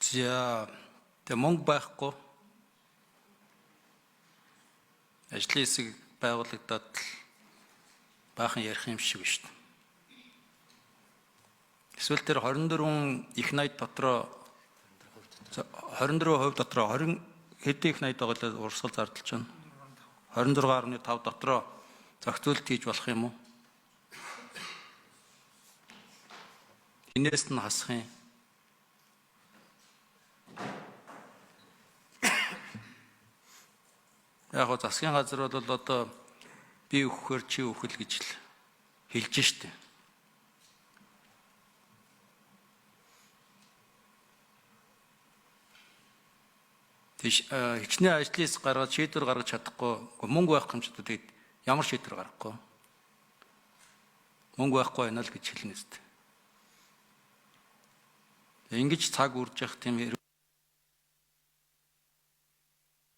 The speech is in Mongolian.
За тэгээ мөнгө байхгүй ажлын хэсэг байгуулагдаад л баахан ярих юм шиг шүү дээ. Эсвэл тэр 24 их найд дотроо 24% дотроо 20 хэдэн их найд байгаа л урсгал зардалж байна. 26.5 дотроо зохицуулт хийж болох юм уу? Энээс нь хасах юм. Яг гоо засгийн газар бол одоо би өгөхөөр чи өгөх л гэж л хэлж штэ. Хичнээн ажлын хэсэг гаргаад шийдвэр гаргаж чадахгүй мөнгө байх юм ч тэгээд ямар шийдвэр гаргахгүй. Мөнгө байхгүй байна л гэж хэлнэ үстэ. Ингэж цаг үрж явах тийм